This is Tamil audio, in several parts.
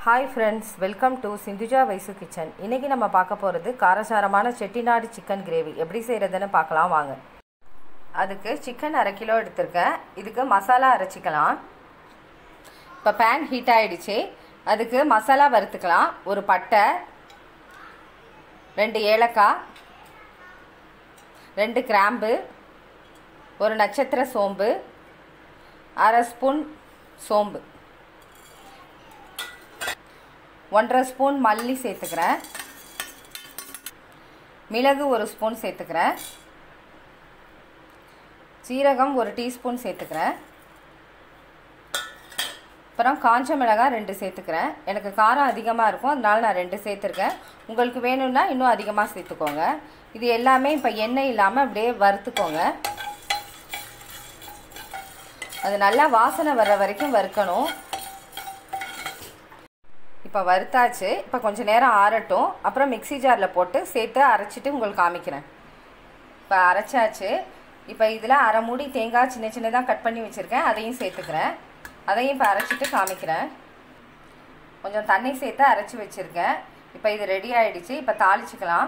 Hi friends, welcome to Sindhuja Vaisu Kitchen. இன்னைக்கு நம்ம பார்க்க போறது காரசாரமான செட்டிநாடு சிக்கன் கிரேவி. எப்படி செய்யறதுன்னு பார்க்கலாம் வாங்க. அதுக்கு சிக்கன் 1/2 கிலோ எடுத்துர்க்கேன். இதுக்கு மசாலா அரைச்சிக்கலாம். இப்ப pan ஹீட் ஆயிடுச்சு. அதுக்கு மசாலா வறுத்துக்கலாம். ஒரு பட்டை, 2 ஏலக்காய், 2 கிராம்பு, ஒரு நட்சத்திர சோம்பு, 1/2 ஸ்பூன் சோம்பு, 1/2 ஸ்பூன் மல்லி சேர்த்துக்கிறேன். மிளகு 1 ஸ்பூன் சேர்த்துக்கிறேன். சீரகம் 1 டீஸ்பூன் சேர்த்துக்கிறேன். அப்புறம் காஞ்ச மிளகாய் 2 சேர்த்துக்கிறேன். எனக்கு காரம் அதிகமாக இருக்கும், அதனால நான் 2 சேர்த்துருக்கேன். உங்களுக்கு வேணும்னா இன்னும் அதிகமாக சேர்த்துக்கோங்க. இது எல்லாமே இப்போ எண்ணெய் இல்லாமல் அப்படியே வறுத்துக்கோங்க. அது நல்லா வாசனை வர்ற வரைக்கும் வறுக்கணும். இப்போ வறுத்தாச்சு. இப்போ கொஞ்சம் நேரம் ஆறட்டும். அப்புறம் மிக்ஸி ஜாரில் போட்டு சேர்த்து அரைச்சிட்டு உங்களுக்கு காமிக்கிறேன். இப்போ அரைச்சாச்சு. இப்போ இதில் 1/2 மூடி தேங்காய் சின்ன சின்னதாக கட் பண்ணி வச்சுருக்கேன், அதையும் சேர்த்துக்கிறேன். அதையும் இப்போ அரைச்சிட்டு காமிக்கிறேன். கொஞ்சம் தண்ணி சேர்த்து அரைச்சி வச்சுருக்கேன். இப்போ இது ரெடி ஆகிடுச்சு. இப்போ தாளிச்சிக்கலாம்.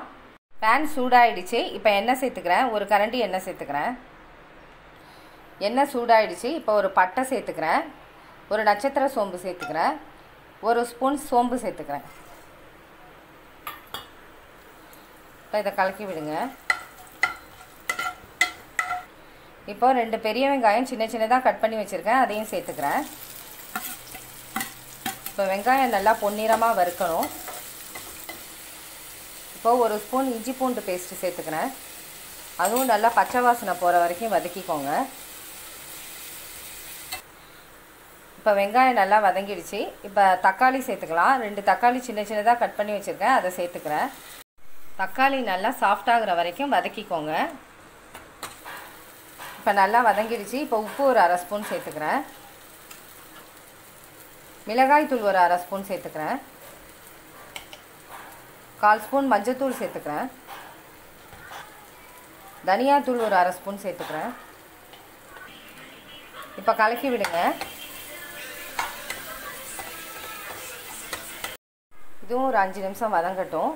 பேன் சூடாகிடுச்சு. இப்போ எண்ணெய் சேர்த்துக்கிறேன். ஒரு கரண்டி எண்ணெய் சேர்த்துக்கிறேன். எண்ணெய் சூடாகிடுச்சு. இப்போ ஒரு பட்டை சேர்த்துக்கிறேன். ஒரு நட்சத்திர சோம்பு சேர்த்துக்கிறேன். 1 ஸ்பூன் சோம்பு சேர்த்துக்கிறேன். இப்போ இதை கலக்கி விடுங்க. இப்போ 2 பெரிய வெங்காயம் சின்ன சின்னதாக கட் பண்ணி வச்சுருக்கேன், அதையும் சேர்த்துக்கிறேன். இப்போ வெங்காயம் நல்லா பொன்னிறமாக வறுக்கணும். இப்போ 1 ஸ்பூன் இஞ்சி பூண்டு பேஸ்ட்டு சேர்த்துக்கிறேன். அதுவும் நல்லா பச்சை வாசனை போகிற வரைக்கும் வதக்கிக்கோங்க. இப்போ வெங்காயம் நல்லா வதங்கிடுச்சு. இப்போ தக்காளி சேர்த்துக்கலாம். 2 தக்காளி சின்ன சின்னதாக கட் பண்ணி வச்சுருக்கேன், அதை சேர்த்துக்கிறேன். தக்காளி நல்லா சாஃப்டாகிற வரைக்கும் வதக்கிக்கோங்க. இப்போ நல்லா வதங்கிடுச்சு. இப்போ உப்பு ஒரு 1/2 ஸ்பூன் சேர்த்துக்கிறேன். மிளகாய் தூள் ஒரு 1/2 ஸ்பூன் சேர்த்துக்கிறேன். 1/4 ஸ்பூன் மஞ்சத்தூள் சேர்த்துக்கிறேன். தனியாத்தூள் ஒரு 1/2 ஸ்பூன் சேர்த்துக்கிறேன். இப்போ கலக்கி விடுங்க. இதுவும் ஒரு 5 நிமிஷம் வதங்கட்டும்.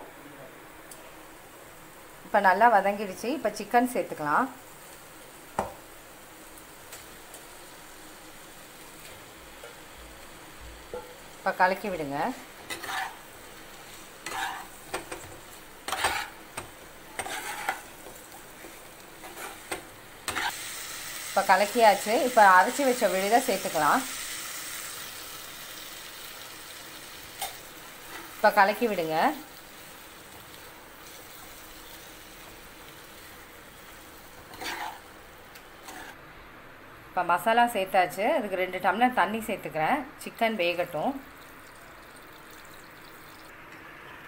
இப்போ நல்லா வதங்கிடுச்சு. இப்போ சிக்கன் சேர்த்துக்கலாம். இப்போ கலக்கி விடுங்க. இப்போ கலக்கியாச்சு. இப்போ அரைச்சி வச்ச விழுதை சேர்த்துக்கலாம். இப்போ கலக்கி விடுங்க. இப்போ மசாலா சேர்த்தாச்சு. அதுக்கு 2 டம்ளர் தண்ணி சேர்த்துக்கிறேன். சிக்கன் வேகட்டும்.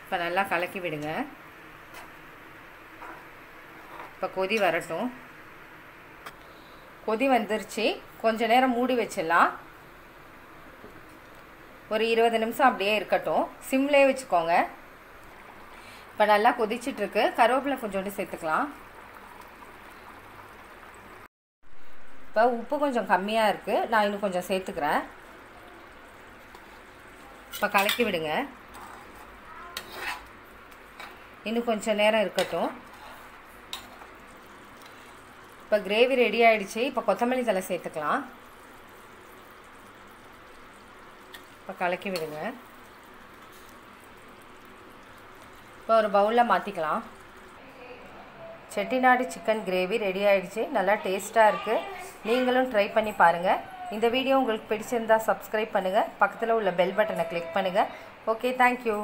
இப்போ நல்லா கலக்கி விடுங்க. இப்போ கொதி வரட்டும். கொதி வந்துருச்சு. கொஞ்ச நேரம் மூடி வச்சிடலாம். ஒரு 20 நிமிஷம் அப்படியே இருக்கட்டும். சிம்லே வச்சுக்கோங்க. இப்போ நல்லா கொதிச்சிட்ருக்கு. கருவேப்பிலை கொஞ்சோண்டு சேர்த்துக்கலாம். இப்போ உப்பு கொஞ்சம் கம்மியாக இருக்குது, நான் இன்னும் கொஞ்சம் சேர்த்துக்கிறேன். இப்போ கலக்கி விடுங்க. இன்னும் கொஞ்சம் நேரம் இருக்கட்டும். இப்போ கிரேவி ரெடி ஆகிடுச்சு. இப்போ கொத்தமல்லி தழை சேர்த்துக்கலாம். இப்போ கலக்கி விடுங்க. இப்போ ஒரு பவுலில் மாற்றிக்கலாம். செட்டிநாடு சிக்கன் கிரேவி ரெடி ஆகிடுச்சு. நல்லா டேஸ்ட்டாக இருக்குது. நீங்களும் ட்ரை பண்ணி பாருங்கள். இந்த வீடியோ உங்களுக்கு பிடிச்சிருந்தால் சப்ஸ்கிரைப் பண்ணுங்கள். பக்கத்தில் உள்ள பெல் பட்டனை கிளிக் பண்ணுங்கள். Okay, thank you.